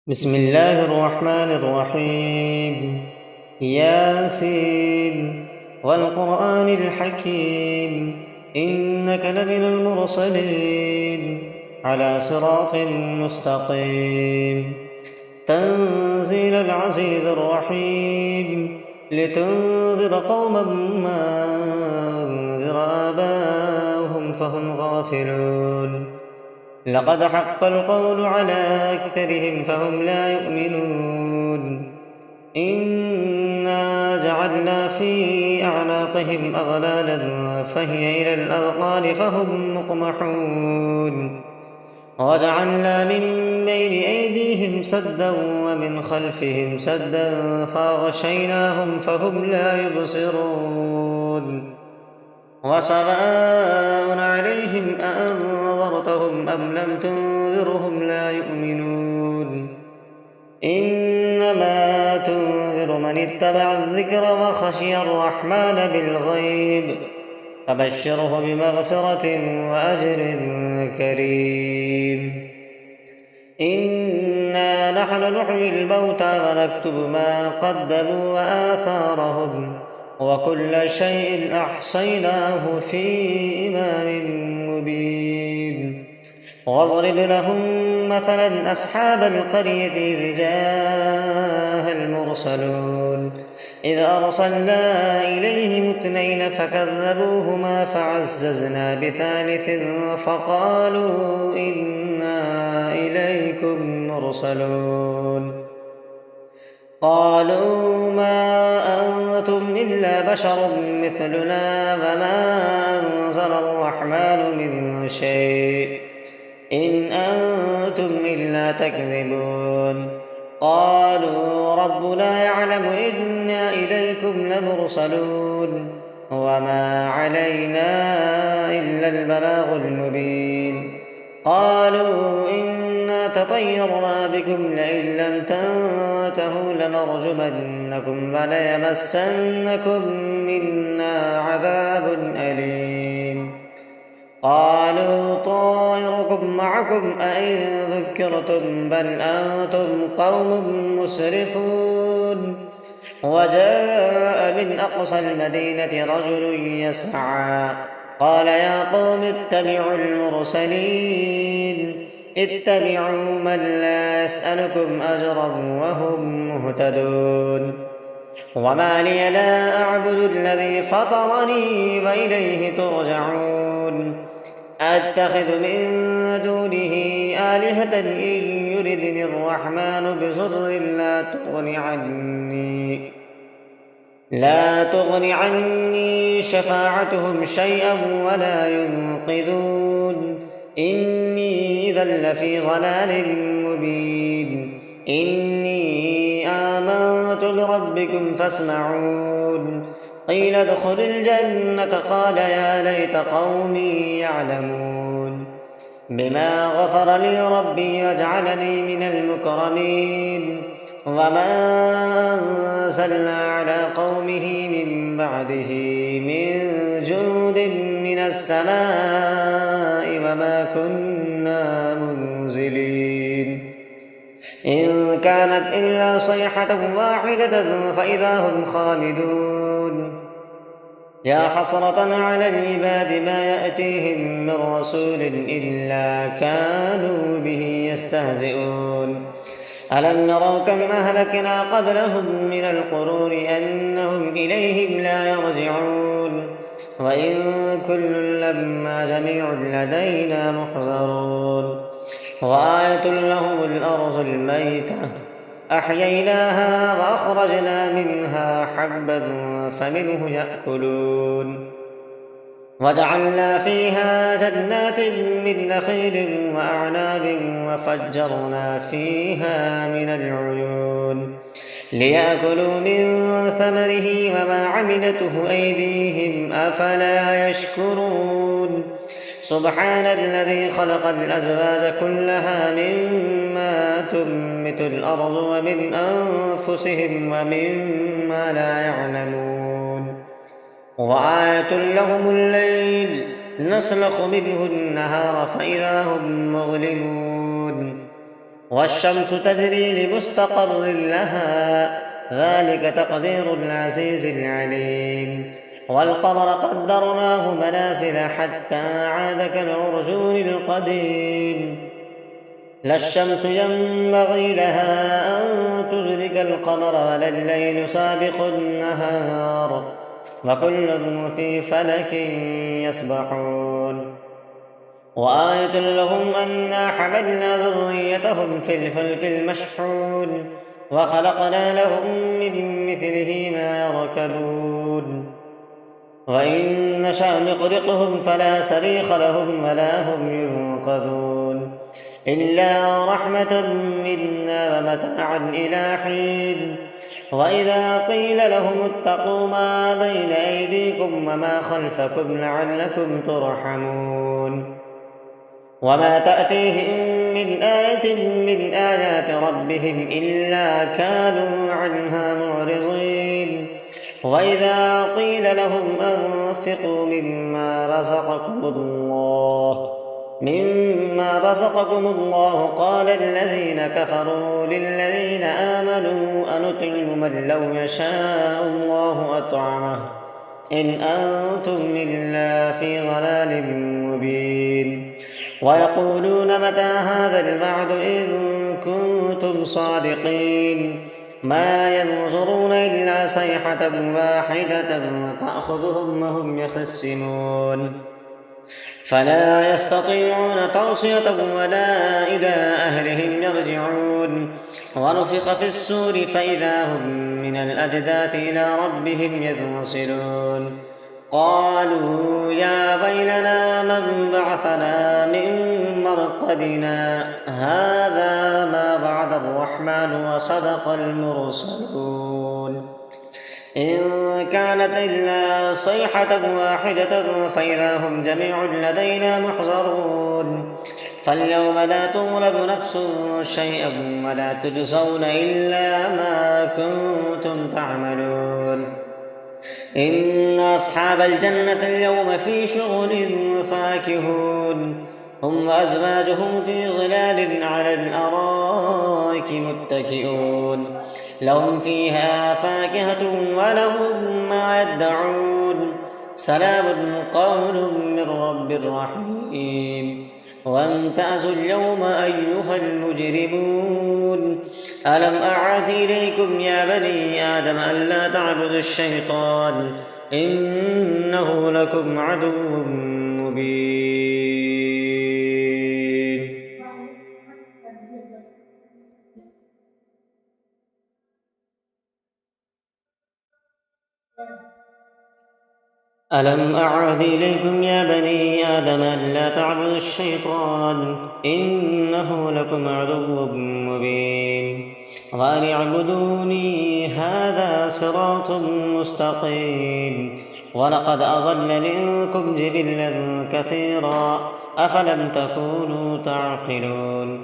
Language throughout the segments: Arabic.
بسم الله الرحمن الرحيم. ياسين والقرآن الحكيم إنك لمن المرسلين على صراط مستقيم. تنزيل العزيز الرحيم لتنذر قوما ما أنذر آباؤهم فهم غافلون. لقد حق القول على أكثرهم فهم لا يؤمنون. إنا جعلنا في أعناقهم أغلالا فهي إلى الأذقان فهم مقمحون. وجعلنا من بين أيديهم سدا ومن خلفهم سدا فأغشيناهم فهم لا يبصرون. وسواء عليهم أأنذرتهم أم لم تنذرهم لا يؤمنون. إنما تنذر من اتبع الذكر وخشي الرحمن بالغيب فبشره بمغفرة وأجر كريم. إنا نحن نحيي الموتى ونكتب ما قدموا وآثارهم وكل شيء أحصيناه في إمام مبين. واضرب لهم مثلا أصحاب القرية إذ جاءها المرسلون إذ أرسلنا إليهم اثنين فكذبوهما فعززنا بثالث فقالوا إنا إليكم مرسلون. قالوا ما أنتم إلا بشر مثلنا وما أنزل الرحمن من شيء إن أنتم إلا تكذبون. قالوا ربنا يعلم إنا إليكم لمرسلون وما علينا إلا البلاغ المبين. قالوا إنا تطيرنا بكم لئن لم تنتهوا لنرجمنكم وليمسنكم منا عذاب أليم. قالوا طائركم معكم أئن ذكرتم بل أنتم قوم مسرفون. وجاء من أقصى المدينة رجل يسعى قال يا قوم اتبعوا المرسلين اتبعوا من لا يسألكم أجرا وهم مهتدون. وما لي لا أعبد الذي فطرني وإليه ترجعون. أتخذ من دونه آلهة إن يردني الرحمن بضر لا تغن عني شفاعتهم شيئا ولا ينقذون. إني إذا لفي ضلال مبين. إني آمنت بربكم فاسمعون. قيل ادخل الجنة قال يا ليت قومي يعلمون. بما غفر لي ربي وجعلني من المكرمين. وما أنزلنا على قومه من بعده من جند من السماء وما كنا منزلين. إن كانت إلا صيحة واحدة فإذا هم خامدون. يا حسرة على العباد ما يأتيهم من رسول إلا كانوا به يستهزئون. ألم نروا كم أهلكنا قبلهم من القرون أنهم إليهم لا يرجعون. وإن كل لما جميع لدينا محضرون. وآية لهم الأرض الميتة أحييناها وأخرجنا منها حبا فمنه يأكلون. وجعلنا فيها جنات من نخيل وأعناب وفجرنا فيها من العيون ليأكلوا من ثمره وما عملته أيديهم أفلا يشكرون. سبحان الذي خلق الأزواج كلها مما تنبت الأرض ومن أنفسهم ومما لا يعلمون. وآية لهم الليل نسلخ منه النهار فإذا هم مظلمون. والشمس تجري لمستقر لها ذلك تقدير العزيز العليم والقمر قدرناه منازل حتى عاد كالعرجون القديم لا الشمس ينبغي لها أن تدرك القمر ولا الليل سابق النهار وكل في فلك يسبحون وآية لهم أنا حملنا ذريتهم في الفلك المشحون وخلقنا لهم من مثله ما يركبون وإن نشأ نغرقهم فلا صريخ لهم ولا هم ينقذون إلا رحمة منا ومتاعا إلى حين وإذا قيل لهم اتقوا ما بين أيديكم وما خلفكم لعلكم ترحمون وما تأتيهم من آية من آيات ربهم إلا كانوا عنها معرضين وإذا قيل لهم أنفقوا مما رزقكم الله قال الذين كفروا للذين آمنوا أنطعم من لو يشاء الله أطعمه إن أنتم إلا في ضلال مبين ويقولون متى هذا الوعد إن كنتم صادقين ما ينظرون إلا صيحة واحدة تأخذهم وهم يخصمون فلا يستطيعون توصية ولا إلى أهلهم يرجعون ونفخ في السور فإذا هم من الأجداث إلى ربهم ينسلون قالوا يا ويلنا من بعثنا من مرقدنا هذا ما وعد الرحمن وصدق المرسلون إن كانت إلا صيحة واحدة فإذا هم جميع لدينا محضرون فاليوم لا تظلم نفس شيئا ولا تجزون إلا ما كنتم تعملون إن أصحاب الجنة اليوم في شغل فاكهون هم وأزواجهم في ظلال على الأرائك متكئون لهم فيها فاكهة ولهم ما يدعون سلام قول من رب رحيم وامتازوا اليوم أيها المجرمون ألم أعهد إليكم يا بني آدم ألا تعبدوا الشيطان إنه لكم عدو مبين ألم أعهد إليكم يا بني آدم ألا تعبدوا الشيطان إنه لكم عدو مبين وأن اعبدوني هذا صراط مستقيم ولقد أضل منكم جبلا كثيرا أفلم تكونوا تعقلون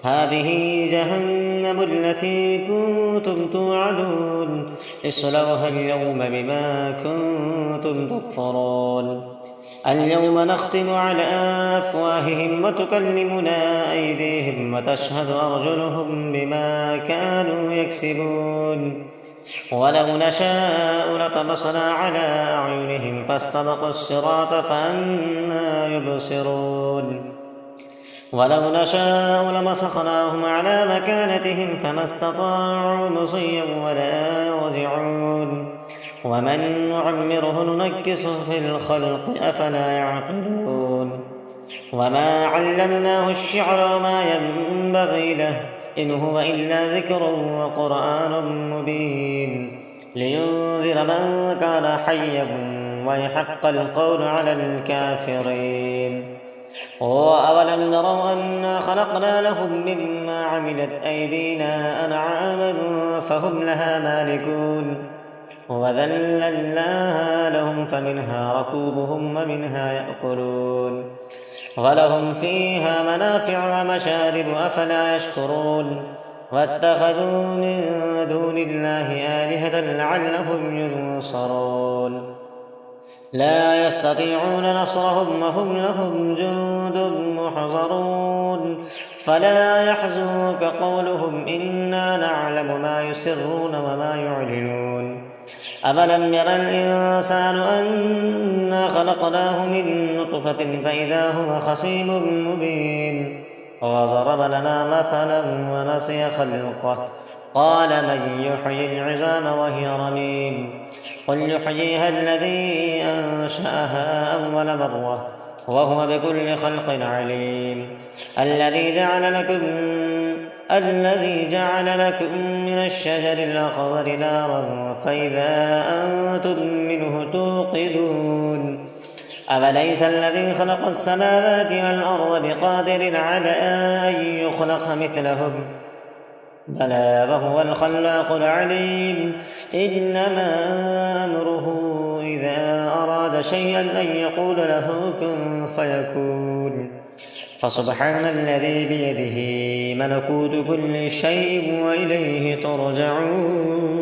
هذه جهنم التي كنتم توعدون اصلوها اليوم بما كنتم تكفرون اليوم نختم على أفواههم وتكلمنا أيديهم وتشهد أرجلهم بما كانوا يكسبون ولو نشاء لطمسنا على أعينهم فاستبقوا الصراط فأنى يبصرون ولو نشاء لمسخناهم على مكانتهم فما استطاعوا مصيا ولا يرجعون ومن نعمره ننكسه في الخلق أفلا يعقلون وما علمناه الشعر وما ينبغي له إن هو إلا ذكر وقرآن مبين لينذر من كان حيا ويحق القول على الكافرين أولم نروا أنا خلقنا لهم مما عملت أيدينا أنعاما فهم لها مالكون وذللناها لهم فمنها ركوبهم ومنها يأكلون ولهم فيها منافع ومشارب أفلا يشكرون واتخذوا من دون الله آلهة لعلهم ينصرون لا يستطيعون نصرهم وهم لهم جند محضرون فلا يحزنك قولهم إنا نعلم ما يسرون وما يعلنون أفلم ير الإنسان أنا خلقناه من نطفة فإذا هو خصيم مبين وضرب لنا مثلا ونسي خلقه قال من يحيي العظام وهي رميم قل يحييها الذي أنشأها أول مرة وهو بكل خلق عليم الذي جعل لكم من الشجر الأخضر نارا فإذا أنتم منه توقدون أفليس الذي خلق السماوات والأرض بقادر على أن يخلق مثلهم بلى وهو الخلاق العليم إنما أمره إذا أراد شيئا أن يقول له كن فيكون فسبحان الذي بيده ملكوت كل شيء وإليه ترجعون